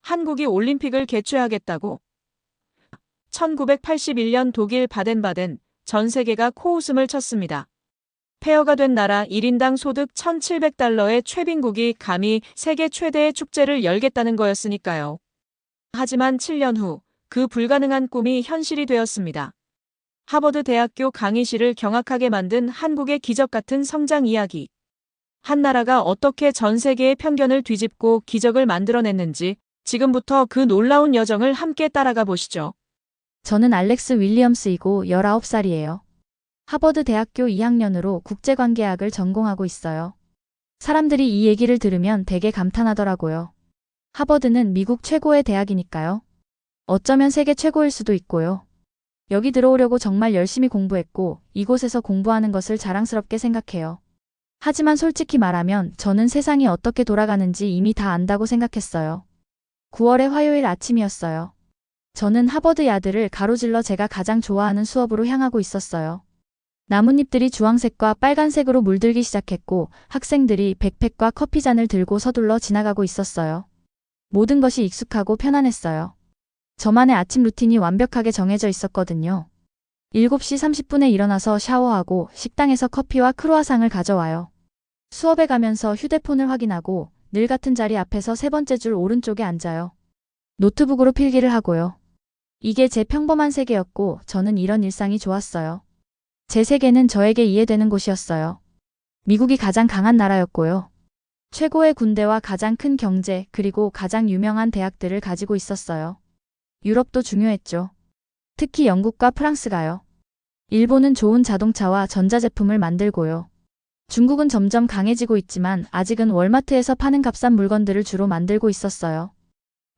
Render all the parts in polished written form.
한국이 올림픽을 개최하겠다고. 1981년 독일 바덴바덴, 전 세계가 코웃음을 쳤습니다. 폐허가 된 나라 1인당 소득 1,700달러의 최빈국이 감히 세계 최대의 축제를 열겠다는 거였으니까요. 하지만 7년 후, 그 불가능한 꿈이 현실이 되었습니다. 하버드 대학교 강의실을 경악하게 만든 한국의 기적 같은 성장 이야기. 한 나라가 어떻게 전 세계의 편견을 뒤집고 기적을 만들어냈는지 지금부터 그 놀라운 여정을 함께 따라가 보시죠. 저는 알렉스 윌리엄스이고 19살이에요. 하버드 대학교 2학년으로 국제관계학을 전공하고 있어요. 사람들이 이 얘기를 들으면 되게 감탄하더라고요. 하버드는 미국 최고의 대학이니까요. 어쩌면 세계 최고일 수도 있고요. 여기 들어오려고 정말 열심히 공부했고 이곳에서 공부하는 것을 자랑스럽게 생각해요. 하지만 솔직히 말하면 저는 세상이 어떻게 돌아가는지 이미 다 안다고 생각했어요. 9월의 화요일 아침이었어요. 저는 하버드 야드를 가로질러 제가 가장 좋아하는 수업으로 향하고 있었어요. 나뭇잎들이 주황색과 빨간색으로 물들기 시작했고 학생들이 백팩과 커피잔을 들고 서둘러 지나가고 있었어요. 모든 것이 익숙하고 편안했어요. 저만의 아침 루틴이 완벽하게 정해져 있었거든요. 7시 30분에 일어나서 샤워하고 식당에서 커피와 크루아상을 가져와요. 수업에 가면서 휴대폰을 확인하고 늘 같은 자리 앞에서 세 번째 줄 오른쪽에 앉아요. 노트북으로 필기를 하고요. 이게 제 평범한 세계였고 저는 이런 일상이 좋았어요. 제 세계는 저에게 이해되는 곳이었어요. 미국이 가장 강한 나라였고요. 최고의 군대와 가장 큰 경제 그리고 가장 유명한 대학들을 가지고 있었어요. 유럽도 중요했죠. 특히 영국과 프랑스가요. 일본은 좋은 자동차와 전자제품을 만들고요. 중국은 점점 강해지고 있지만 아직은 월마트에서 파는 값싼 물건들을 주로 만들고 있었어요.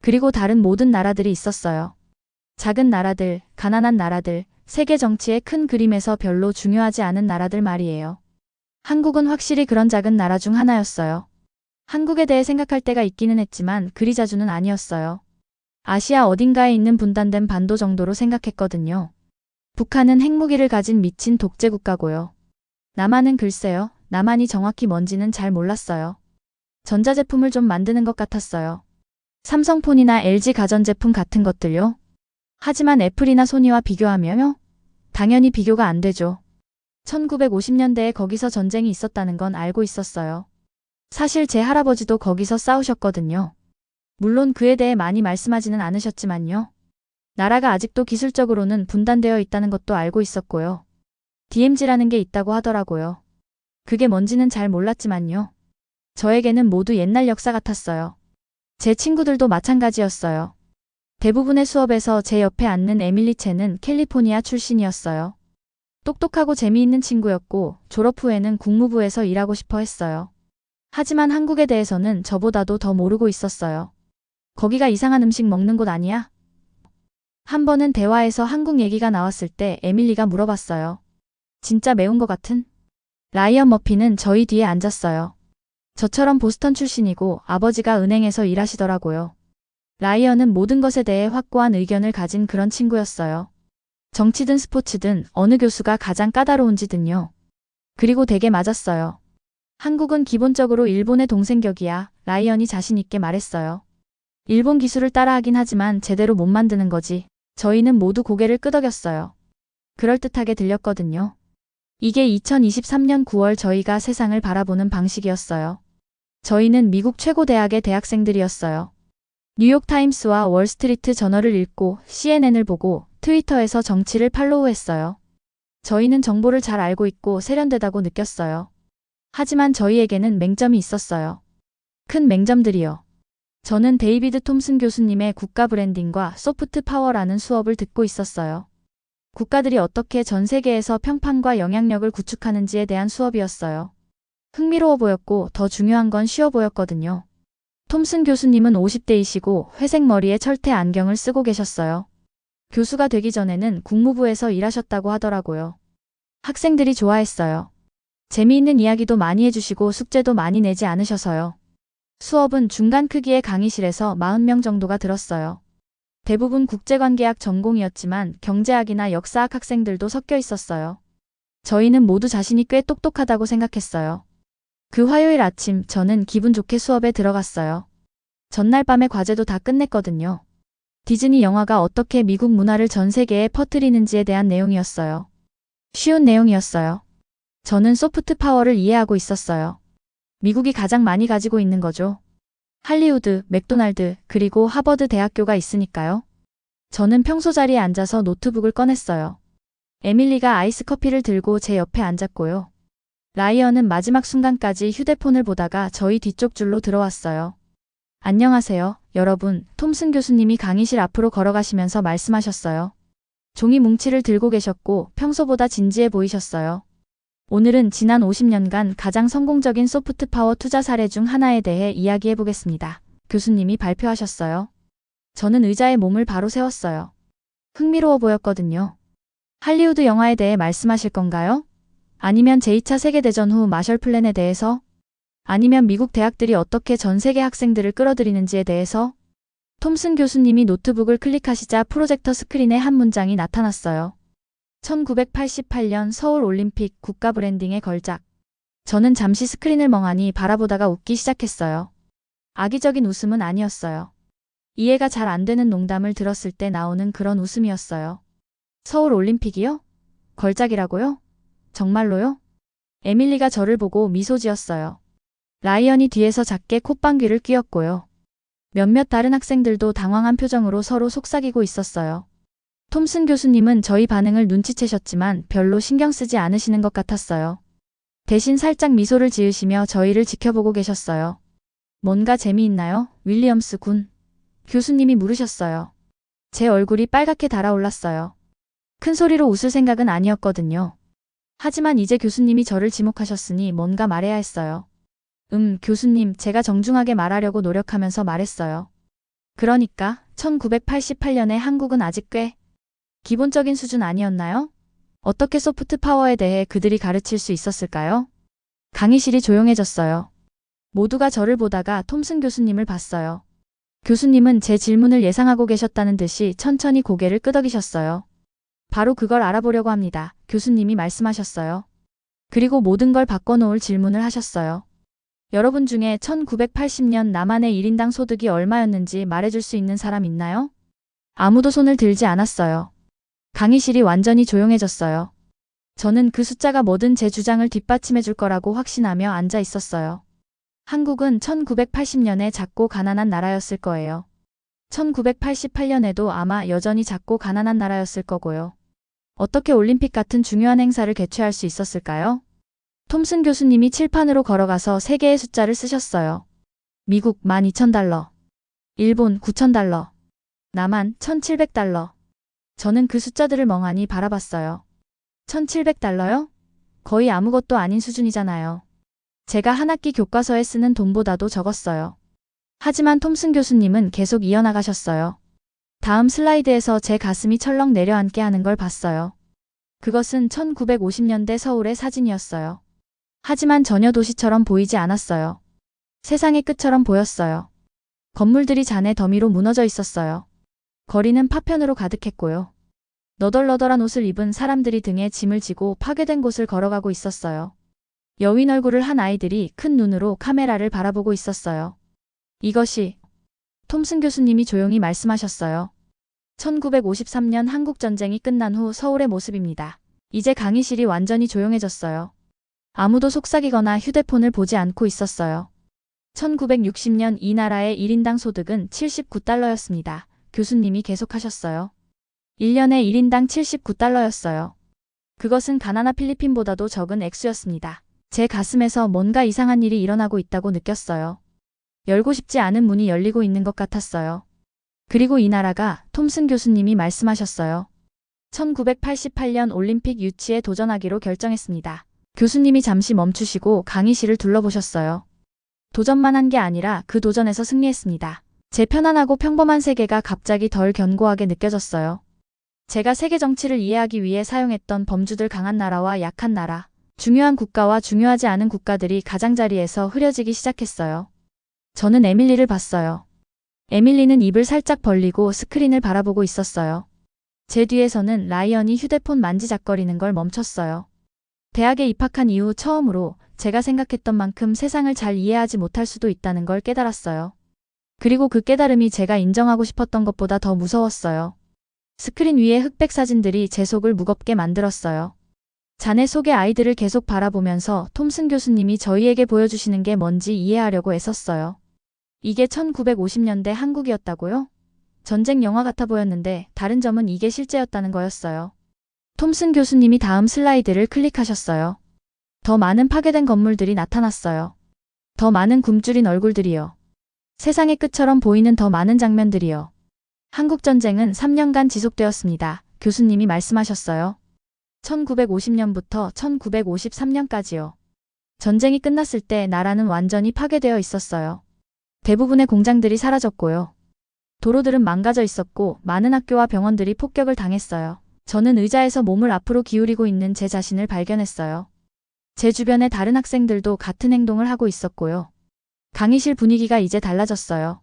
그리고 다른 모든 나라들이 있었어요. 작은 나라들, 가난한 나라들, 세계 정치의 큰 그림에서 별로 중요하지 않은 나라들 말이에요. 한국은 확실히 그런 작은 나라 중 하나였어요. 한국에 대해 생각할 때가 있기는 했지만 그리 자주는 아니었어요. 아시아 어딘가에 있는 분단된 반도 정도로 생각했거든요. 북한은 핵무기를 가진 미친 독재 국가고요. 남한은 글쎄요, 남한이 정확히 뭔지는 잘 몰랐어요. 전자제품을 좀 만드는 것 같았어요. 삼성폰이나 LG 가전제품 같은 것들요. 하지만 애플이나 소니와 비교하면요? 당연히 비교가 안 되죠. 1950년대에 거기서 전쟁이 있었다는 건 알고 있었어요. 사실 제 할아버지도 거기서 싸우셨거든요. 물론 그에 대해 많이 말씀하지는 않으셨지만요. 나라가 아직도 기술적으로는 분단되어 있다는 것도 알고 있었고요. DMZ라는 게 있다고 하더라고요. 그게 뭔지는 잘 몰랐지만요. 저에게는 모두 옛날 역사 같았어요. 제 친구들도 마찬가지였어요. 대부분의 수업에서 제 옆에 앉는 에밀리 첸은 캘리포니아 출신이었어요. 똑똑하고 재미있는 친구였고 졸업 후에는 국무부에서 일하고 싶어 했어요. 하지만 한국에 대해서는 저보다도 더 모르고 있었어요. 거기가 이상한 음식 먹는 곳 아니야? 한 번은 대화에서 한국 얘기가 나왔을 때 에밀리가 물어봤어요. 진짜 매운 것 같은? 라이언 머피는 저희 뒤에 앉았어요. 저처럼 보스턴 출신이고 아버지가 은행에서 일하시더라고요. 라이언은 모든 것에 대해 확고한 의견을 가진 그런 친구였어요. 정치든 스포츠든 어느 교수가 가장 까다로운지든요. 그리고 되게 맞았어요. 한국은 기본적으로 일본의 동생격이야, 라이언이 자신 있게 말했어요. 일본 기술을 따라하긴 하지만 제대로 못 만드는 거지. 저희는 모두 고개를 끄덕였어요. 그럴듯하게 들렸거든요. 이게 2023년 9월 저희가 세상을 바라보는 방식이었어요. 저희는 미국 최고 대학의 대학생들이었어요. 뉴욕타임스와 월스트리트 저널을 읽고 CNN을 보고 트위터에서 정치를 팔로우했어요. 저희는 정보를 잘 알고 있고 세련되다고 느꼈어요. 하지만 저희에게는 맹점이 있었어요. 큰 맹점들이요. 저는 데이비드 톰슨 교수님의 국가 브랜딩과 소프트 파워라는 수업을 듣고 있었어요. 국가들이 어떻게 전 세계에서 평판과 영향력을 구축하는지에 대한 수업이었어요. 흥미로워 보였고 더 중요한 건 쉬워 보였거든요. 톰슨 교수님은 50대이시고 회색 머리에 철퇴 안경을 쓰고 계셨어요. 교수가 되기 전에는 국무부에서 일하셨다고 하더라고요. 학생들이 좋아했어요. 재미있는 이야기도 많이 해주시고 숙제도 많이 내지 않으셔서요. 수업은 중간 크기의 강의실에서 40명 정도가 들었어요. 대부분 국제관계학 전공이었지만 경제학이나 역사학 학생들도 섞여 있었어요. 저희는 모두 자신이 꽤 똑똑하다고 생각했어요. 그 화요일 아침 저는 기분 좋게 수업에 들어갔어요. 전날 밤에 과제도 다 끝냈거든요. 디즈니 영화가 어떻게 미국 문화를 전 세계에 퍼뜨리는지에 대한 내용이었어요. 쉬운 내용이었어요. 저는 소프트 파워를 이해하고 있었어요. 미국이 가장 많이 가지고 있는 거죠. 할리우드, 맥도날드, 그리고 하버드 대학교가 있으니까요. 저는 평소 자리에 앉아서 노트북을 꺼냈어요. 에밀리가 아이스 커피를 들고 제 옆에 앉았고요. 라이언은 마지막 순간까지 휴대폰을 보다가 저희 뒤쪽 줄로 들어왔어요. 안녕하세요, 여러분. 톰슨 교수님이 강의실 앞으로 걸어가시면서 말씀하셨어요. 종이 뭉치를 들고 계셨고 평소보다 진지해 보이셨어요. 오늘은 지난 50년간 가장 성공적인 소프트 파워 투자 사례 중 하나에 대해 이야기해 보겠습니다. 교수님이 발표하셨어요. 저는 의자에 몸을 바로 세웠어요. 흥미로워 보였거든요. 할리우드 영화에 대해 말씀하실 건가요? 아니면 제2차 세계대전 후 마셜 플랜에 대해서? 아니면 미국 대학들이 어떻게 전 세계 학생들을 끌어들이는지에 대해서? 톰슨 교수님이 노트북을 클릭하시자 프로젝터 스크린에 한 문장이 나타났어요. 1988년 서울 올림픽 국가 브랜딩의 걸작. 저는 잠시 스크린을 멍하니 바라보다가 웃기 시작했어요. 악의적인 웃음은 아니었어요. 이해가 잘 안 되는 농담을 들었을 때 나오는 그런 웃음이었어요. 서울 올림픽이요? 걸작이라고요? 정말로요? 에밀리가 저를 보고 미소 지었어요. 라이언이 뒤에서 작게 콧방귀를 뀌었고요. 몇몇 다른 학생들도 당황한 표정으로 서로 속삭이고 있었어요. 톰슨 교수님은 저희 반응을 눈치채셨지만 별로 신경 쓰지 않으시는 것 같았어요. 대신 살짝 미소를 지으시며 저희를 지켜보고 계셨어요. 뭔가 재미있나요, 윌리엄스 군? 교수님이 물으셨어요. 제 얼굴이 빨갛게 달아올랐어요. 큰 소리로 웃을 생각은 아니었거든요. 하지만 이제 교수님이 저를 지목하셨으니 뭔가 말해야 했어요. 교수님, 제가 정중하게 말하려고 노력하면서 말했어요. 그러니까 1988년에 한국은 아직 꽤 기본적인 수준 아니었나요? 어떻게 소프트 파워에 대해 그들이 가르칠 수 있었을까요? 강의실이 조용해졌어요. 모두가 저를 보다가 톰슨 교수님을 봤어요. 교수님은 제 질문을 예상하고 계셨다는 듯이 천천히 고개를 끄덕이셨어요. 바로 그걸 알아보려고 합니다. 교수님이 말씀하셨어요. 그리고 모든 걸 바꿔놓을 질문을 하셨어요. 여러분 중에 1980년 남한의 1인당 소득이 얼마였는지 말해줄 수 있는 사람 있나요? 아무도 손을 들지 않았어요. 강의실이 완전히 조용해졌어요. 저는 그 숫자가 뭐든 제 주장을 뒷받침해줄 거라고 확신하며 앉아 있었어요. 한국은 1980년에 작고 가난한 나라였을 거예요. 1988년에도 아마 여전히 작고 가난한 나라였을 거고요. 어떻게 올림픽 같은 중요한 행사를 개최할 수 있었을까요? 톰슨 교수님이 칠판으로 걸어가서 3개의 숫자를 쓰셨어요. 미국 12,000달러, 일본 9,000달러, 남한 1,700달러. 저는 그 숫자들을 멍하니 바라봤어요. 1,700달러요? 거의 아무것도 아닌 수준이잖아요. 제가 한 학기 교과서에 쓰는 돈보다도 적었어요. 하지만 톰슨 교수님은 계속 이어나가셨어요. 다음 슬라이드에서 제 가슴이 철렁 내려앉게 하는 걸 봤어요. 그것은 1950년대 서울의 사진이었어요. 하지만 전혀 도시처럼 보이지 않았어요. 세상의 끝처럼 보였어요. 건물들이 잔해 더미로 무너져 있었어요. 거리는 파편으로 가득했고요. 너덜너덜한 옷을 입은 사람들이 등에 짐을 지고 파괴된 곳을 걸어가고 있었어요. 여윈 얼굴을 한 아이들이 큰 눈으로 카메라를 바라보고 있었어요. 이것이 톰슨 교수님이 조용히 말씀하셨어요. 1953년 한국전쟁이 끝난 후 서울의 모습입니다. 이제 강의실이 완전히 조용해졌어요. 아무도 속삭이거나 휴대폰을 보지 않고 있었어요. 1960년 이 나라의 1인당 소득은 79달러였습니다. 교수님이 계속하셨어요. 1년에 1인당 79달러였어요. 그것은 가나나 필리핀보다도 적은 액수였습니다. 제 가슴에서 뭔가 이상한 일이 일어나고 있다고 느꼈어요. 열고 싶지 않은 문이 열리고 있는 것 같았어요. 그리고 이 나라가 톰슨 교수님이 말씀하셨어요. 1988년 올림픽 유치에 도전하기로 결정했습니다. 교수님이 잠시 멈추시고 강의실을 둘러보셨어요. 도전만 한 게 아니라 그 도전에서 승리했습니다. 제 편안하고 평범한 세계가 갑자기 덜 견고하게 느껴졌어요. 제가 세계 정치를 이해하기 위해 사용했던 범주들 강한 나라와 약한 나라, 중요한 국가와 중요하지 않은 국가들이 가장자리에서 흐려지기 시작했어요. 저는 에밀리를 봤어요. 에밀리는 입을 살짝 벌리고 스크린을 바라보고 있었어요. 제 뒤에서는 라이언이 휴대폰 만지작거리는 걸 멈췄어요. 대학에 입학한 이후 처음으로 제가 생각했던 만큼 세상을 잘 이해하지 못할 수도 있다는 걸 깨달았어요. 그리고 그 깨달음이 제가 인정하고 싶었던 것보다 더 무서웠어요. 스크린 위에 흑백 사진들이 제 속을 무겁게 만들었어요. 자네 속의 아이들을 계속 바라보면서 톰슨 교수님이 저희에게 보여주시는 게 뭔지 이해하려고 애썼어요. 이게 1950년대 한국이었다고요? 전쟁 영화 같아 보였는데 다른 점은 이게 실제였다는 거였어요. 톰슨 교수님이 다음 슬라이드를 클릭하셨어요. 더 많은 파괴된 건물들이 나타났어요. 더 많은 굶주린 얼굴들이요. 세상의 끝처럼 보이는 더 많은 장면들이요. 한국전쟁은 3년간 지속되었습니다. 교수님이 말씀하셨어요. 1950년부터 1953년까지요. 전쟁이 끝났을 때 나라는 완전히 파괴되어 있었어요. 대부분의 공장들이 사라졌고요. 도로들은 망가져 있었고 많은 학교와 병원들이 폭격을 당했어요. 저는 의자에서 몸을 앞으로 기울이고 있는 제 자신을 발견했어요. 제 주변의 다른 학생들도 같은 행동을 하고 있었고요. 강의실 분위기가 이제 달라졌어요.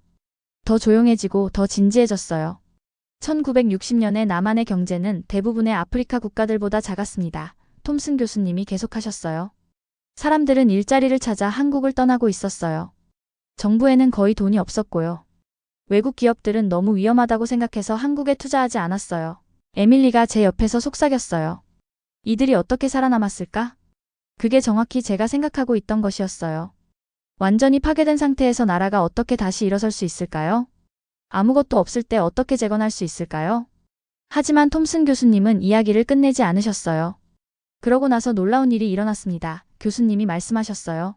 더 조용해지고 더 진지해졌어요. 1960년에 남한의 경제는 대부분의 아프리카 국가들보다 작았습니다. 톰슨 교수님이 계속하셨어요. 사람들은 일자리를 찾아 한국을 떠나고 있었어요. 정부에는 거의 돈이 없었고요. 외국 기업들은 너무 위험하다고 생각해서 한국에 투자하지 않았어요. 에밀리가 제 옆에서 속삭였어요. 이들이 어떻게 살아남았을까? 그게 정확히 제가 생각하고 있던 것이었어요. 완전히 파괴된 상태에서 나라가 어떻게 다시 일어설 수 있을까요? 아무것도 없을 때 어떻게 재건할 수 있을까요? 하지만 톰슨 교수님은 이야기를 끝내지 않으셨어요. 그러고 나서 놀라운 일이 일어났습니다. 교수님이 말씀하셨어요.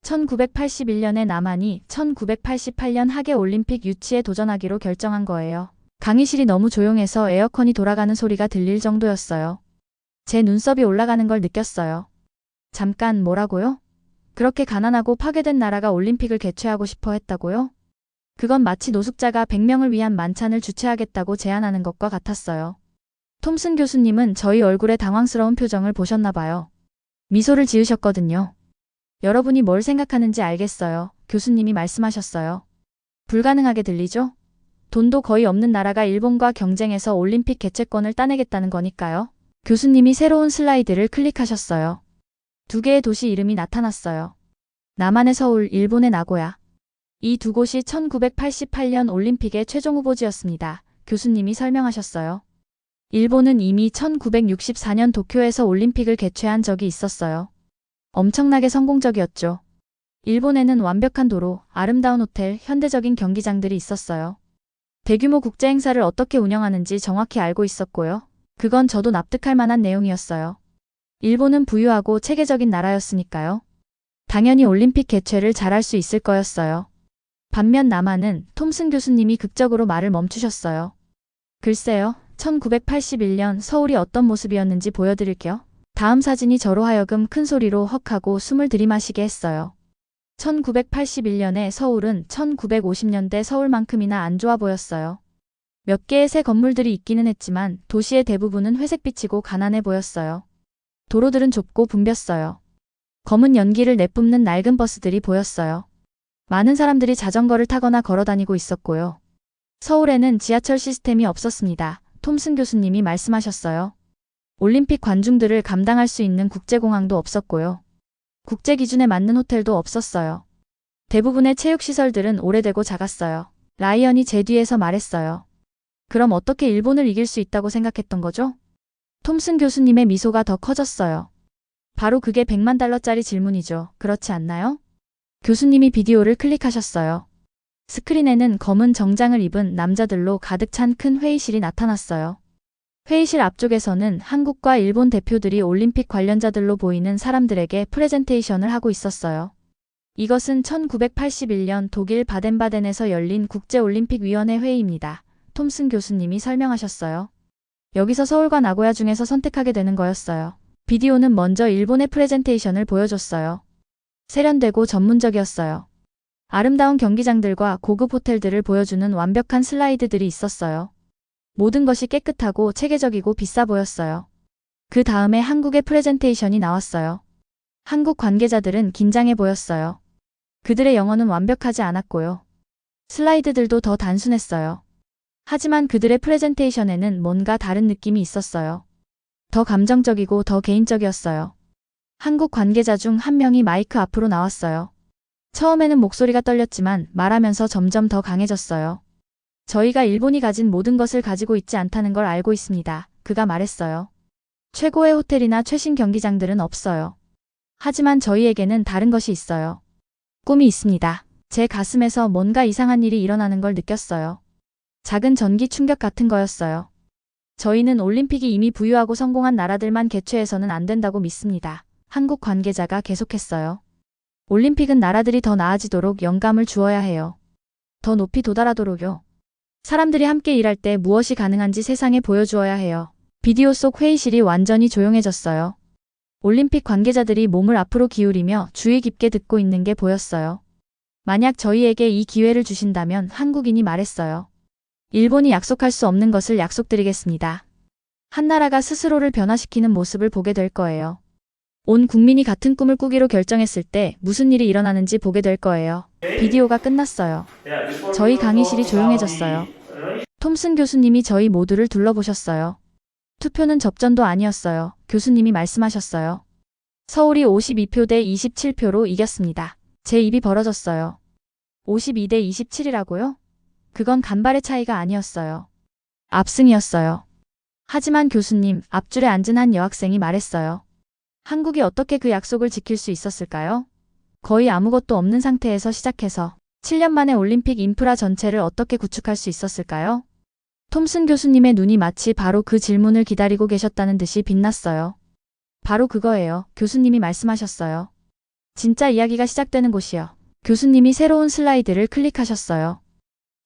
1981년에 남한이 1988년 하계올림픽 유치에 도전하기로 결정한 거예요. 강의실이 너무 조용해서 에어컨이 돌아가는 소리가 들릴 정도였어요. 제 눈썹이 올라가는 걸 느꼈어요. 잠깐 뭐라고요? 그렇게 가난하고 파괴된 나라가 올림픽을 개최하고 싶어 했다고요? 그건 마치 노숙자가 100명을 위한 만찬을 주최하겠다고 제안하는 것과 같았어요. 톰슨 교수님은 저희 얼굴에 당황스러운 표정을 보셨나 봐요. 미소를 지으셨거든요. 여러분이 뭘 생각하는지 알겠어요. 교수님이 말씀하셨어요. 불가능하게 들리죠? 돈도 거의 없는 나라가 일본과 경쟁해서 올림픽 개최권을 따내겠다는 거니까요. 교수님이 새로운 슬라이드를 클릭하셨어요. 두 개의 도시 이름이 나타났어요. 남한의 서울, 일본의 나고야. 이 두 곳이 1988년 올림픽의 최종 후보지였습니다. 교수님이 설명하셨어요. 일본은 이미 1964년 도쿄에서 올림픽을 개최한 적이 있었어요. 엄청나게 성공적이었죠. 일본에는 완벽한 도로, 아름다운 호텔, 현대적인 경기장들이 있었어요. 대규모 국제 행사를 어떻게 운영하는지 정확히 알고 있었고요. 그건 저도 납득할 만한 내용이었어요. 일본은 부유하고 체계적인 나라였으니까요. 당연히 올림픽 개최를 잘할 수 있을 거였어요. 반면 남한은 톰슨 교수님이 극적으로 말을 멈추셨어요. 글쎄요, 1981년 서울이 어떤 모습이었는지 보여드릴게요. 다음 사진이 저로 하여금 큰 소리로 헉하고 숨을 들이마시게 했어요. 1981년의 서울은 1950년대 서울만큼이나 안 좋아 보였어요. 몇 개의 새 건물들이 있기는 했지만 도시의 대부분은 회색빛이고 가난해 보였어요. 도로들은 좁고 붐볐어요. 검은 연기를 내뿜는 낡은 버스들이 보였어요. 많은 사람들이 자전거를 타거나 걸어 다니고 있었고요. 서울에는 지하철 시스템이 없었습니다. 톰슨 교수님이 말씀하셨어요. 올림픽 관중들을 감당할 수 있는 국제공항도 없었고요. 국제 기준에 맞는 호텔도 없었어요. 대부분의 체육시설들은 오래되고 작았어요. 라이언이 제 뒤에서 말했어요. 그럼 어떻게 일본을 이길 수 있다고 생각했던 거죠? 톰슨 교수님의 미소가 더 커졌어요. 바로 그게 100만 달러짜리 질문이죠. 그렇지 않나요? 교수님이 비디오를 클릭하셨어요. 스크린에는 검은 정장을 입은 남자들로 가득 찬 큰 회의실이 나타났어요. 회의실 앞쪽에서는 한국과 일본 대표들이 올림픽 관련자들로 보이는 사람들에게 프레젠테이션을 하고 있었어요. 이것은 1981년 독일 바덴바덴에서 열린 국제올림픽위원회 회의입니다. 톰슨 교수님이 설명하셨어요. 여기서 서울과 나고야 중에서 선택하게 되는 거였어요. 비디오는 먼저 일본의 프레젠테이션을 보여줬어요. 세련되고 전문적이었어요. 아름다운 경기장들과 고급 호텔들을 보여주는 완벽한 슬라이드들이 있었어요. 모든 것이 깨끗하고 체계적이고 비싸 보였어요. 그 다음에 한국의 프레젠테이션이 나왔어요. 한국 관계자들은 긴장해 보였어요. 그들의 영어는 완벽하지 않았고요. 슬라이드들도 더 단순했어요. 하지만 그들의 프레젠테이션에는 뭔가 다른 느낌이 있었어요. 더 감정적이고 더 개인적이었어요. 한국 관계자 중 한 명이 마이크 앞으로 나왔어요. 처음에는 목소리가 떨렸지만 말하면서 점점 더 강해졌어요. 저희가 일본이 가진 모든 것을 가지고 있지 않다는 걸 알고 있습니다. 그가 말했어요. 최고의 호텔이나 최신 경기장들은 없어요. 하지만 저희에게는 다른 것이 있어요. 꿈이 있습니다. 제 가슴에서 뭔가 이상한 일이 일어나는 걸 느꼈어요. 작은 전기 충격 같은 거였어요. 저희는 올림픽이 이미 부유하고 성공한 나라들만 개최해서는 안 된다고 믿습니다. 한국 관계자가 계속했어요. 올림픽은 나라들이 더 나아지도록 영감을 주어야 해요. 더 높이 도달하도록요. 사람들이 함께 일할 때 무엇이 가능한지 세상에 보여주어야 해요. 비디오 속 회의실이 완전히 조용해졌어요. 올림픽 관계자들이 몸을 앞으로 기울이며 주의 깊게 듣고 있는 게 보였어요. 만약 저희에게 이 기회를 주신다면 한국인이 말했어요. 일본이 약속할 수 없는 것을 약속드리겠습니다. 한 나라가 스스로를 변화시키는 모습을 보게 될 거예요. 온 국민이 같은 꿈을 꾸기로 결정했을 때 무슨 일이 일어나는지 보게 될 거예요. 비디오가 끝났어요. 저희 강의실이 조용해졌어요. 톰슨 교수님이 저희 모두를 둘러보셨어요. 투표는 접전도 아니었어요. 교수님이 말씀하셨어요. 서울이 52표 대 27표로 이겼습니다. 제 입이 벌어졌어요. 52대 27이라고요? 그건 간발의 차이가 아니었어요. 압승이었어요. 하지만 교수님, 앞줄에 앉은 한 여학생이 말했어요. 한국이 어떻게 그 약속을 지킬 수 있었을까요? 거의 아무것도 없는 상태에서 시작해서 7년 만에 올림픽 인프라 전체를 어떻게 구축할 수 있었을까요? 톰슨 교수님의 눈이 마치 바로 그 질문을 기다리고 계셨다는 듯이 빛났어요. 바로 그거예요. 교수님이 말씀하셨어요. 진짜 이야기가 시작되는 곳이요. 교수님이 새로운 슬라이드를 클릭하셨어요.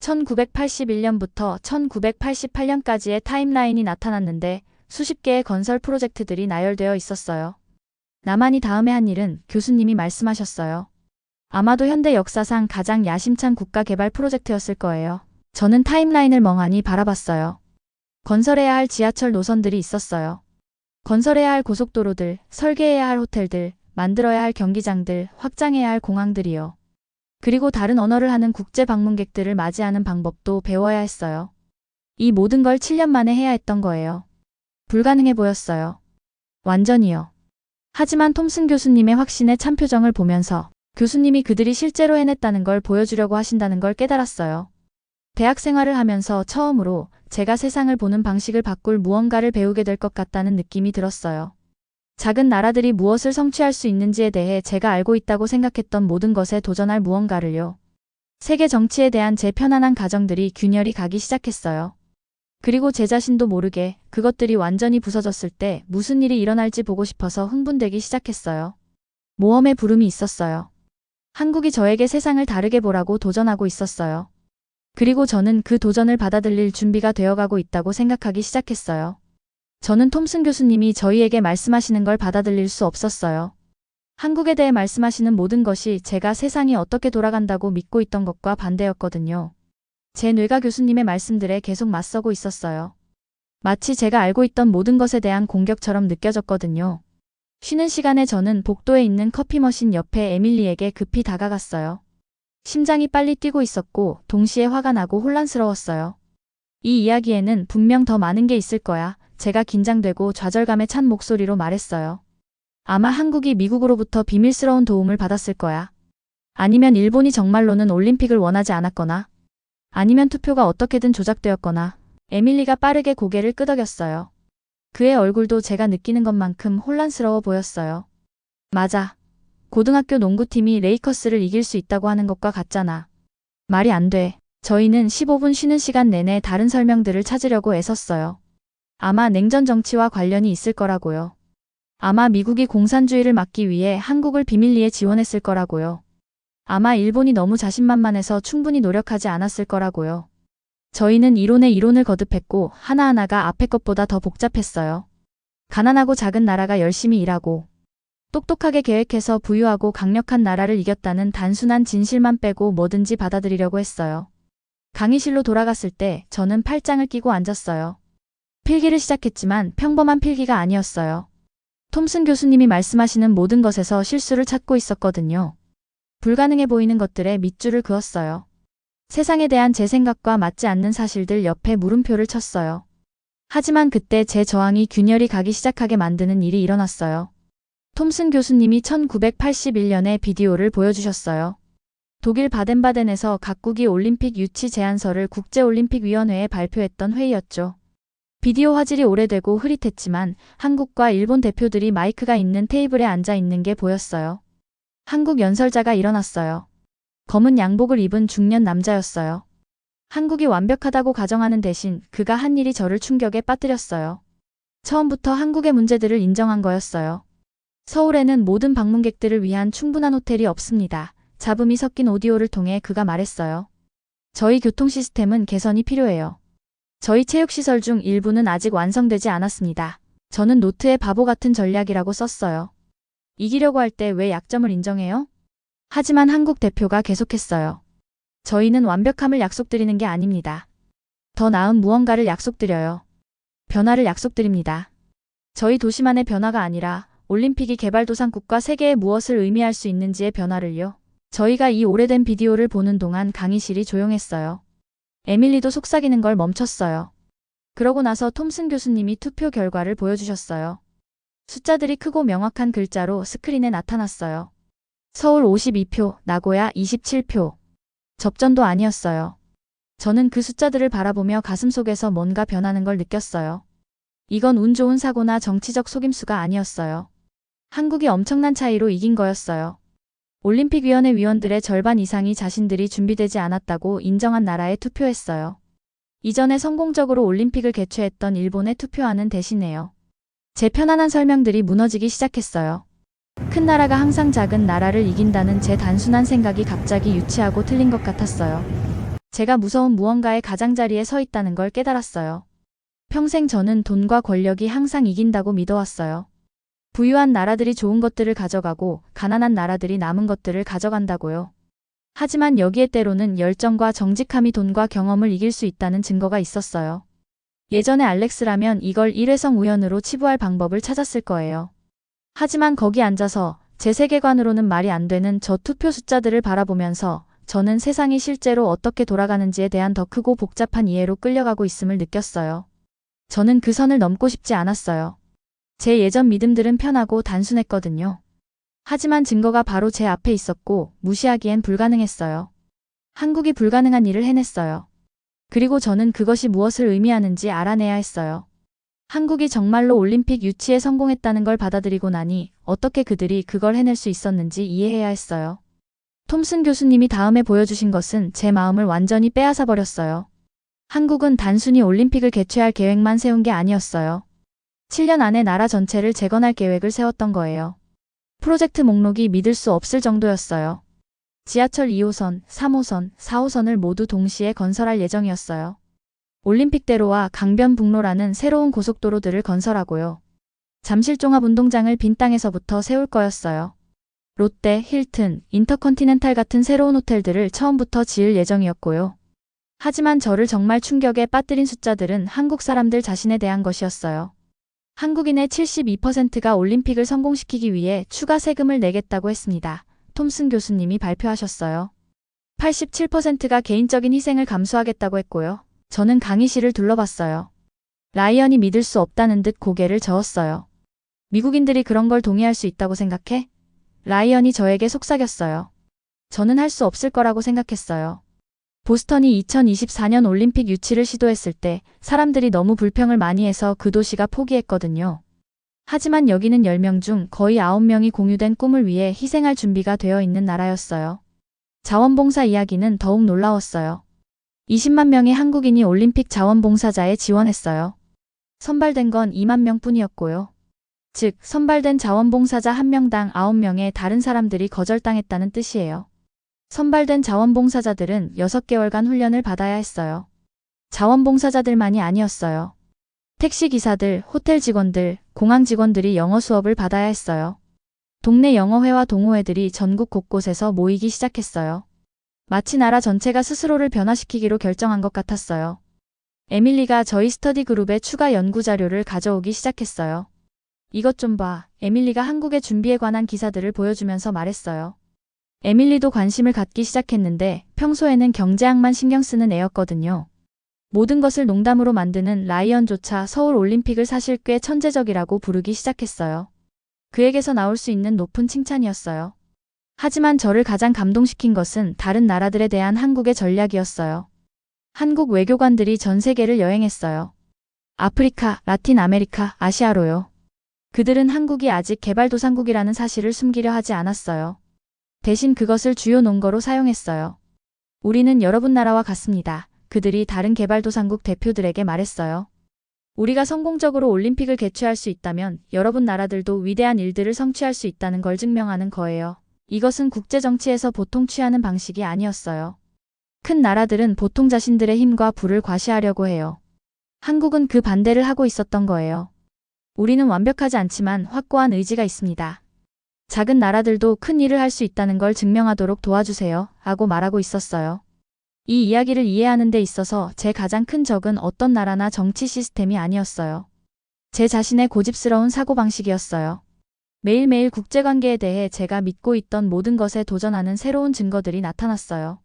1981년부터 1988년까지의 타임라인이 나타났는데 수십 개의 건설 프로젝트들이 나열되어 있었어요. 나만이 다음에 한 일은 교수님이 말씀하셨어요. 아마도 현대 역사상 가장 야심찬 국가개발 프로젝트였을 거예요. 저는 타임라인을 멍하니 바라봤어요. 건설해야 할 지하철 노선들이 있었어요. 건설해야 할 고속도로들, 설계해야 할 호텔들, 만들어야 할 경기장들, 확장해야 할 공항들이요. 그리고 다른 언어를 하는 국제 방문객들을 맞이하는 방법도 배워야 했어요. 이 모든 걸 7년 만에 해야 했던 거예요. 불가능해 보였어요. 완전히요. 하지만 톰슨 교수님의 확신의 참표정을 보면서 교수님이 그들이 실제로 해냈다는 걸 보여주려고 하신다는 걸 깨달았어요. 대학 생활을 하면서 처음으로 제가 세상을 보는 방식을 바꿀 무언가를 배우게 될 것 같다는 느낌이 들었어요. 작은 나라들이 무엇을 성취할 수 있는지에 대해 제가 알고 있다고 생각했던 모든 것에 도전할 무언가를요. 세계 정치에 대한 제 편안한 가정들이 균열이 가기 시작했어요. 그리고 제 자신도 모르게 그것들이 완전히 부서졌을 때 무슨 일이 일어날지 보고 싶어서 흥분되기 시작했어요. 모험의 부름이 있었어요. 한국이 저에게 세상을 다르게 보라고 도전하고 있었어요. 그리고 저는 그 도전을 받아들일 준비가 되어가고 있다고 생각하기 시작했어요. 저는 톰슨 교수님이 저희에게 말씀하시는 걸 받아들일 수 없었어요. 한국에 대해 말씀하시는 모든 것이 제가 세상이 어떻게 돌아간다고 믿고 있던 것과 반대였거든요. 제 뇌가 교수님의 말씀들에 계속 맞서고 있었어요. 마치 제가 알고 있던 모든 것에 대한 공격처럼 느껴졌거든요. 쉬는 시간에 저는 복도에 있는 커피 머신 옆에 에밀리에게 급히 다가갔어요. 심장이 빨리 뛰고 있었고 동시에 화가 나고 혼란스러웠어요. 이 이야기에는 분명 더 많은 게 있을 거야. 제가 긴장되고 좌절감에 찬 목소리로 말했어요. 아마 한국이 미국으로부터 비밀스러운 도움을 받았을 거야. 아니면 일본이 정말로는 올림픽을 원하지 않았거나 아니면 투표가 어떻게든 조작되었거나. 에밀리가 빠르게 고개를 끄덕였어요. 그의 얼굴도 제가 느끼는 것만큼 혼란스러워 보였어요. 맞아. 고등학교 농구팀이 레이커스를 이길 수 있다고 하는 것과 같잖아. 말이 안 돼. 저희는 15분 쉬는 시간 내내 다른 설명들을 찾으려고 애썼어요. 아마 냉전 정치와 관련이 있을 거라고요. 아마 미국이 공산주의를 막기 위해 한국을 비밀리에 지원했을 거라고요. 아마 일본이 너무 자신만만해서 충분히 노력하지 않았을 거라고요. 저희는 이론에 이론을 거듭했고 하나하나가 앞의 것보다 더 복잡했어요. 가난하고 작은 나라가 열심히 일하고 똑똑하게 계획해서 부유하고 강력한 나라를 이겼다는 단순한 진실만 빼고 뭐든지 받아들이려고 했어요. 강의실로 돌아갔을 때 저는 팔짱을 끼고 앉았어요. 필기를 시작했지만 평범한 필기가 아니었어요. 톰슨 교수님이 말씀하시는 모든 것에서 실수를 찾고 있었거든요. 불가능해 보이는 것들에 밑줄을 그었어요. 세상에 대한 제 생각과 맞지 않는 사실들 옆에 물음표를 쳤어요. 하지만 그때 제 저항이 균열이 가기 시작하게 만드는 일이 일어났어요. 톰슨 교수님이 1981년의 비디오를 보여주셨어요. 독일 바덴바덴에서 각국이 올림픽 유치 제안서를 국제올림픽위원회에 발표했던 회의였죠. 비디오 화질이 오래되고 흐릿했지만 한국과 일본 대표들이 마이크가 있는 테이블에 앉아 있는 게 보였어요. 한국 연설자가 일어났어요. 검은 양복을 입은 중년 남자였어요. 한국이 완벽하다고 가정하는 대신 그가 한 일이 저를 충격에 빠뜨렸어요. 처음부터 한국의 문제들을 인정한 거였어요. 서울에는 모든 방문객들을 위한 충분한 호텔이 없습니다. 잡음이 섞인 오디오를 통해 그가 말했어요. 저희 교통 시스템은 개선이 필요해요. 저희 체육시설 중 일부는 아직 완성되지 않았습니다. 저는 노트에 바보 같은 전략이라고 썼어요. 이기려고 할 때 왜 약점을 인정해요? 하지만 한국 대표가 계속했어요. 저희는 완벽함을 약속드리는 게 아닙니다. 더 나은 무언가를 약속드려요. 변화를 약속드립니다. 저희 도시만의 변화가 아니라 올림픽이 개발도상국과 세계에 무엇을 의미할 수 있는지의 변화를요. 저희가 이 오래된 비디오를 보는 동안 강의실이 조용했어요. 에밀리도 속삭이는 걸 멈췄어요. 그러고 나서 톰슨 교수님이 투표 결과를 보여주셨어요. 숫자들이 크고 명확한 글자로 스크린에 나타났어요. 서울 52표, 나고야 27표. 접전도 아니었어요. 저는 그 숫자들을 바라보며 가슴속에서 뭔가 변하는 걸 느꼈어요. 이건 운 좋은 사고나 정치적 속임수가 아니었어요. 한국이 엄청난 차이로 이긴 거였어요. 올림픽위원회 위원들의 절반 이상이 자신들이 준비되지 않았다고 인정한 나라에 투표했어요. 이전에 성공적으로 올림픽을 개최했던 일본에 투표하는 대신에요. 제 편안한 설명들이 무너지기 시작했어요. 큰 나라가 항상 작은 나라를 이긴다는 제 단순한 생각이 갑자기 유치하고 틀린 것 같았어요. 제가 무서운 무언가의 가장자리에 서 있다는 걸 깨달았어요. 평생 저는 돈과 권력이 항상 이긴다고 믿어왔어요. 부유한 나라들이 좋은 것들을 가져가고 가난한 나라들이 남은 것들을 가져간다고요. 하지만 여기에 때로는 열정과 정직함이 돈과 경험을 이길 수 있다는 증거가 있었어요. 예전에 알렉스라면 이걸 일회성 우연으로 치부할 방법을 찾았을 거예요. 하지만 거기 앉아서 제 세계관으로는 말이 안 되는 저 투표 숫자들을 바라보면서 저는 세상이 실제로 어떻게 돌아가는지에 대한 더 크고 복잡한 이해로 끌려가고 있음을 느꼈어요. 저는 그 선을 넘고 싶지 않았어요. 제 예전 믿음들은 편하고 단순했거든요. 하지만 증거가 바로 제 앞에 있었고 무시하기엔 불가능했어요. 한국이 불가능한 일을 해냈어요. 그리고 저는 그것이 무엇을 의미하는지 알아내야 했어요. 한국이 정말로 올림픽 유치에 성공했다는 걸 받아들이고 나니 어떻게 그들이 그걸 해낼 수 있었는지 이해해야 했어요. 톰슨 교수님이 다음에 보여주신 것은 제 마음을 완전히 빼앗아 버렸어요. 한국은 단순히 올림픽을 개최할 계획만 세운 게 아니었어요. 7년 안에 나라 전체를 재건할 계획을 세웠던 거예요. 프로젝트 목록이 믿을 수 없을 정도였어요. 지하철 2호선, 3호선, 4호선을 모두 동시에 건설할 예정이었어요. 올림픽대로와 강변북로라는 새로운 고속도로들을 건설하고요. 잠실종합운동장을 빈 땅에서부터 세울 거였어요. 롯데, 힐튼, 인터컨티넨탈 같은 새로운 호텔들을 처음부터 지을 예정이었고요. 하지만 저를 정말 충격에 빠뜨린 숫자들은 한국 사람들 자신에 대한 것이었어요. 한국인의 72%가 올림픽을 성공시키기 위해 추가 세금을 내겠다고 했습니다. 톰슨 교수님이 발표하셨어요. 87%가 개인적인 희생을 감수하겠다고 했고요. 저는 강의실을 둘러봤어요. 라이언이 믿을 수 없다는 듯 고개를 저었어요. 미국인들이 그런 걸 동의할 수 있다고 생각해? 라이언이 저에게 속삭였어요. 저는 할 수 없을 거라고 생각했어요. 보스턴이 2024년 올림픽 유치를 시도했을 때 사람들이 너무 불평을 많이 해서 그 도시가 포기했거든요. 하지만 여기는 10명 중 거의 9명이 공유된 꿈을 위해 희생할 준비가 되어 있는 나라였어요. 자원봉사 이야기는 더욱 놀라웠어요. 20만 명의 한국인이 올림픽 자원봉사자에 지원했어요. 선발된 건 2만 명뿐이었고요. 즉, 선발된 자원봉사자 1명당 9명의 다른 사람들이 거절당했다는 뜻이에요. 선발된 자원봉사자들은 6개월간 훈련을 받아야 했어요. 자원봉사자들만이 아니었어요. 택시기사들, 호텔 직원들, 공항 직원들이 영어 수업을 받아야 했어요. 동네 영어회와 동호회들이 전국 곳곳에서 모이기 시작했어요. 마치 나라 전체가 스스로를 변화시키기로 결정한 것 같았어요. 에밀리가 저희 스터디 그룹에 추가 연구 자료를 가져오기 시작했어요. 이것 좀 봐. 에밀리가 한국의 준비에 관한 기사들을 보여주면서 말했어요. 에밀리도 관심을 갖기 시작했는데 평소에는 경제학만 신경 쓰는 애였거든요. 모든 것을 농담으로 만드는 라이언조차 서울 올림픽을 사실 꽤 천재적이라고 부르기 시작했어요. 그에게서 나올 수 있는 높은 칭찬이었어요. 하지만 저를 가장 감동시킨 것은 다른 나라들에 대한 한국의 전략이었어요. 한국 외교관들이 전 세계를 여행했어요. 아프리카, 라틴 아메리카, 아시아로요. 그들은 한국이 아직 개발도상국이라는 사실을 숨기려 하지 않았어요. 대신 그것을 주요 논거로 사용했어요. 우리는 여러분 나라와 같습니다. 그들이 다른 개발도상국 대표들에게 말했어요. 우리가 성공적으로 올림픽을 개최할 수 있다면 여러분 나라들도 위대한 일들을 성취할 수 있다는 걸 증명하는 거예요. 이것은 국제정치에서 보통 취하는 방식이 아니었어요. 큰 나라들은 보통 자신들의 힘과 부를 과시하려고 해요. 한국은 그 반대를 하고 있었던 거예요. 우리는 완벽하지 않지만 확고한 의지가 있습니다. 작은 나라들도 큰 일을 할 수 있다는 걸 증명하도록 도와주세요. 하고 말하고 있었어요. 이 이야기를 이해하는 데 있어서 제 가장 큰 적은 어떤 나라나 정치 시스템이 아니었어요. 제 자신의 고집스러운 사고방식이었어요. 매일매일 국제관계에 대해 제가 믿고 있던 모든 것에 도전하는 새로운 증거들이 나타났어요.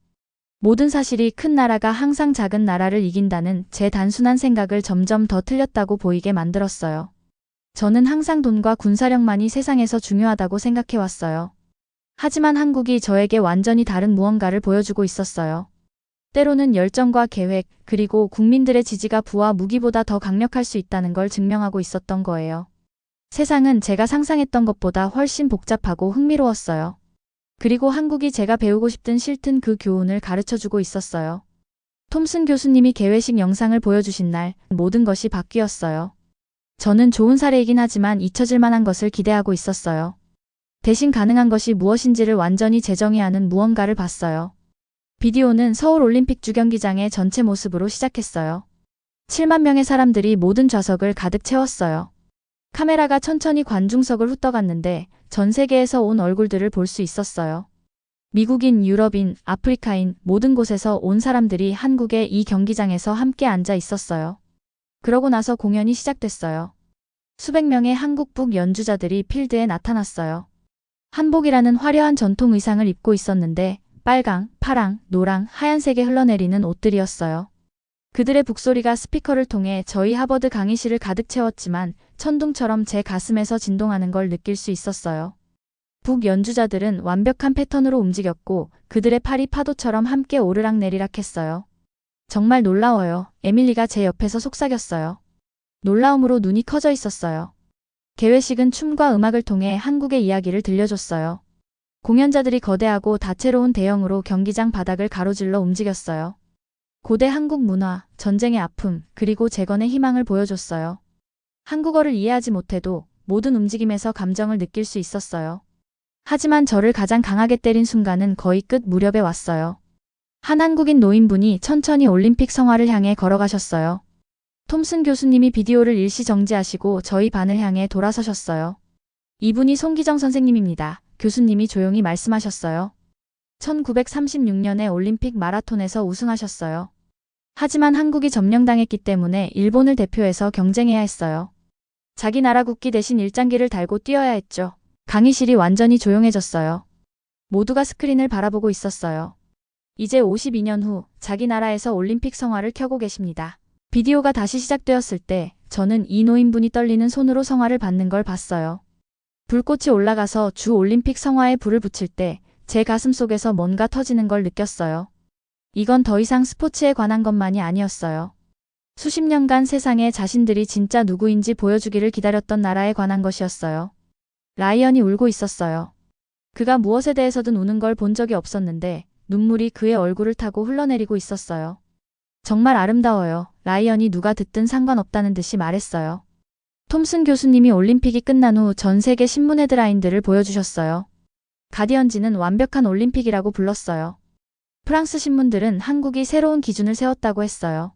모든 사실이 큰 나라가 항상 작은 나라를 이긴다는 제 단순한 생각을 점점 더 틀렸다고 보이게 만들었어요. 저는 항상 돈과 군사력만이 세상에서 중요하다고 생각해왔어요. 하지만 한국이 저에게 완전히 다른 무언가를 보여주고 있었어요. 때로는 열정과 계획, 그리고 국민들의 지지가 부와 무기보다 더 강력할 수 있다는 걸 증명하고 있었던 거예요. 세상은 제가 상상했던 것보다 훨씬 복잡하고 흥미로웠어요. 그리고 한국이 제가 배우고 싶든 싫든 그 교훈을 가르쳐주고 있었어요. 톰슨 교수님이 개회식 영상을 보여주신 날 모든 것이 바뀌었어요. 저는 좋은 사례이긴 하지만 잊혀질 만한 것을 기대하고 있었어요. 대신 가능한 것이 무엇인지를 완전히 재정의하는 무언가를 봤어요. 비디오는 서울 올림픽 주경기장의 전체 모습으로 시작했어요. 7만 명의 사람들이 모든 좌석을 가득 채웠어요. 카메라가 천천히 관중석을 훑어갔는데 전 세계에서 온 얼굴들을 볼 수 있었어요. 미국인, 유럽인, 아프리카인 모든 곳에서 온 사람들이 한국의 이 경기장에서 함께 앉아 있었어요. 그러고 나서 공연이 시작됐어요. 수백 명의 한국북 연주자들이 필드에 나타났어요. 한복이라는 화려한 전통 의상을 입고 있었는데 빨강, 파랑, 노랑, 하얀색에 흘러내리는 옷들이었어요. 그들의 북소리가 스피커를 통해 저희 하버드 강의실을 가득 채웠지만 천둥처럼 제 가슴에서 진동하는 걸 느낄 수 있었어요. 북 연주자들은 완벽한 패턴으로 움직였고 그들의 팔이 파도처럼 함께 오르락내리락 했어요. 정말 놀라워요. 에밀리가 제 옆에서 속삭였어요. 놀라움으로 눈이 커져 있었어요. 개회식은 춤과 음악을 통해 한국의 이야기를 들려줬어요. 공연자들이 거대하고 다채로운 대형으로 경기장 바닥을 가로질러 움직였어요. 고대 한국 문화, 전쟁의 아픔, 그리고 재건의 희망을 보여줬어요. 한국어를 이해하지 못해도 모든 움직임에서 감정을 느낄 수 있었어요. 하지만 저를 가장 강하게 때린 순간은 거의 끝 무렵에 왔어요. 한 한국인 노인분이 천천히 올림픽 성화를 향해 걸어가셨어요. 톰슨 교수님이 비디오를 일시 정지하시고 저희 반을 향해 돌아서셨어요. 이분이 송기정 선생님입니다. 교수님이 조용히 말씀하셨어요. 1936년에 올림픽 마라톤에서 우승하셨어요. 하지만 한국이 점령당했기 때문에 일본을 대표해서 경쟁해야 했어요. 자기 나라 국기 대신 일장기를 달고 뛰어야 했죠. 강의실이 완전히 조용해졌어요. 모두가 스크린을 바라보고 있었어요. 이제 52년 후 자기 나라에서 올림픽 성화를 켜고 계십니다. 비디오가 다시 시작되었을 때 저는 이 노인분이 떨리는 손으로 성화를 받는 걸 봤어요. 불꽃이 올라가서 주 올림픽 성화에 불을 붙일 때 제 가슴 속에서 뭔가 터지는 걸 느꼈어요. 이건 더 이상 스포츠에 관한 것만이 아니었어요. 수십 년간 세상에 자신들이 진짜 누구인지 보여주기를 기다렸던 나라에 관한 것이었어요. 라이언이 울고 있었어요. 그가 무엇에 대해서든 우는 걸 본 적이 없었는데 눈물이 그의 얼굴을 타고 흘러내리고 있었어요. 정말 아름다워요. 라이언이 누가 듣든 상관없다는 듯이 말했어요. 톰슨 교수님이 올림픽이 끝난 후 전 세계 신문 헤드라인들을 보여주셨어요. 가디언지는 완벽한 올림픽이라고 불렀어요. 프랑스 신문들은 한국이 새로운 기준을 세웠다고 했어요.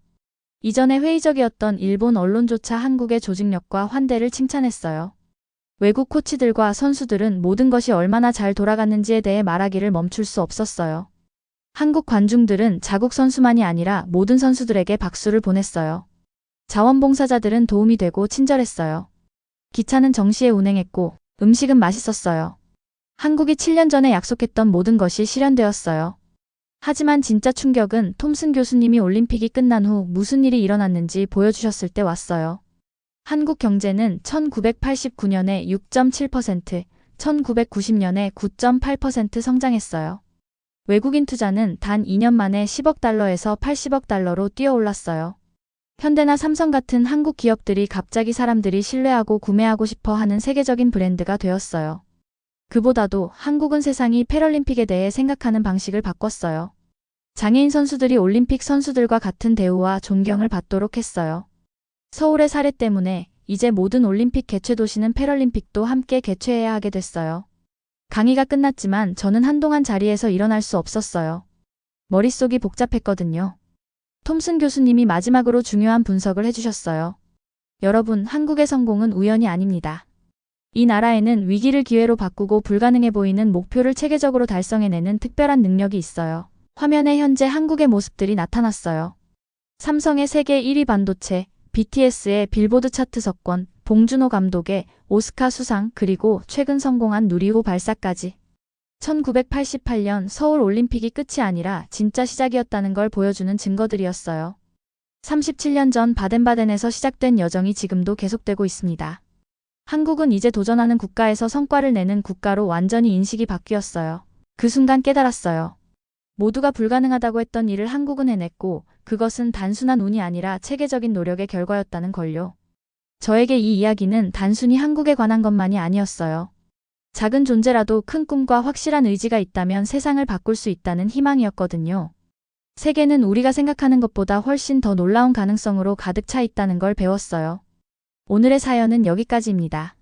이전에 회의적이었던 일본 언론조차 한국의 조직력과 환대를 칭찬했어요. 외국 코치들과 선수들은 모든 것이 얼마나 잘 돌아갔는지에 대해 말하기를 멈출 수 없었어요. 한국 관중들은 자국 선수만이 아니라 모든 선수들에게 박수를 보냈어요. 자원봉사자들은 도움이 되고 친절했어요. 기차는 정시에 운행했고 음식은 맛있었어요. 한국이 7년 전에 약속했던 모든 것이 실현되었어요. 하지만 진짜 충격은 톰슨 교수님이 올림픽이 끝난 후 무슨 일이 일어났는지 보여주셨을 때 왔어요. 한국 경제는 1989년에 6.7%, 1990년에 9.8% 성장했어요. 외국인 투자는 단 2년 만에 10억 달러에서 80억 달러로 뛰어올랐어요. 현대나 삼성 같은 한국 기업들이 갑자기 사람들이 신뢰하고 구매하고 싶어 하는 세계적인 브랜드가 되었어요. 그보다도 한국은 세상이 패럴림픽에 대해 생각하는 방식을 바꿨어요. 장애인 선수들이 올림픽 선수들과 같은 대우와 존경을 받도록 했어요. 서울의 사례 때문에 이제 모든 올림픽 개최 도시는 패럴림픽도 함께 개최해야 하게 됐어요. 강의가 끝났지만 저는 한동안 자리에서 일어날 수 없었어요. 머릿속이 복잡했거든요. 톰슨 교수님이 마지막으로 중요한 분석을 해주셨어요. 여러분, 한국의 성공은 우연이 아닙니다. 이 나라에는 위기를 기회로 바꾸고 불가능해 보이는 목표를 체계적으로 달성해내는 특별한 능력이 있어요. 화면에 현재 한국의 모습들이 나타났어요. 삼성의 세계 1위 반도체, BTS의 빌보드 차트 석권, 봉준호 감독의 오스카 수상, 그리고 최근 성공한 누리호 발사까지. 1988년 서울 올림픽이 끝이 아니라 진짜 시작이었다는 걸 보여주는 증거들이었어요. 37년 전 바덴바덴에서 시작된 여정이 지금도 계속되고 있습니다. 한국은 이제 도전하는 국가에서 성과를 내는 국가로 완전히 인식이 바뀌었어요. 그 순간 깨달았어요. 모두가 불가능하다고 했던 일을 한국은 해냈고 그것은 단순한 운이 아니라 체계적인 노력의 결과였다는 걸요. 저에게 이 이야기는 단순히 한국에 관한 것만이 아니었어요. 작은 존재라도 큰 꿈과 확실한 의지가 있다면 세상을 바꿀 수 있다는 희망이었거든요. 세계는 우리가 생각하는 것보다 훨씬 더 놀라운 가능성으로 가득 차 있다는 걸 배웠어요. 오늘의 사연은 여기까지입니다.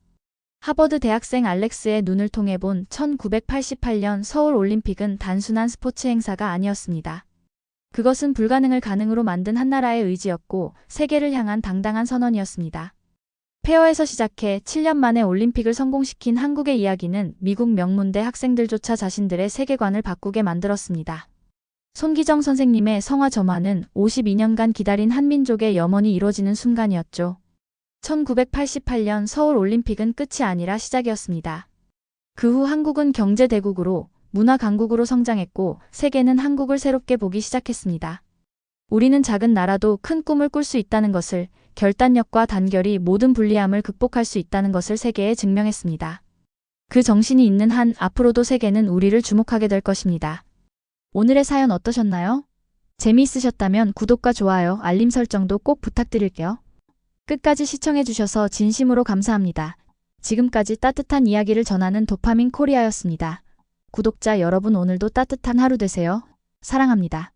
하버드 대학생 알렉스의 눈을 통해 본 1988년 서울 올림픽은 단순한 스포츠 행사가 아니었습니다. 그것은 불가능을 가능으로 만든 한 나라의 의지였고 세계를 향한 당당한 선언이었습니다. 페어에서 시작해 7년 만에 올림픽을 성공시킨 한국의 이야기는 미국 명문대 학생들조차 자신들의 세계관을 바꾸게 만들었습니다. 손기정 선생님의 성화점화는 52년간 기다린 한민족의 염원이 이루어지는 순간이었죠. 1988년 서울 올림픽은 끝이 아니라 시작이었습니다. 그 후 한국은 경제 대국으로, 문화 강국으로 성장했고 세계는 한국을 새롭게 보기 시작했습니다. 우리는 작은 나라도 큰 꿈을 꿀 수 있다는 것을, 결단력과 단결이 모든 불리함을 극복할 수 있다는 것을 세계에 증명했습니다. 그 정신이 있는 한 앞으로도 세계는 우리를 주목하게 될 것입니다. 오늘의 사연 어떠셨나요? 재미있으셨다면 구독과 좋아요, 알림 설정도 꼭 부탁드릴게요. 끝까지 시청해주셔서 진심으로 감사합니다. 지금까지 따뜻한 이야기를 전하는 도파민 코리아였습니다. 구독자 여러분, 오늘도 따뜻한 하루 되세요. 사랑합니다.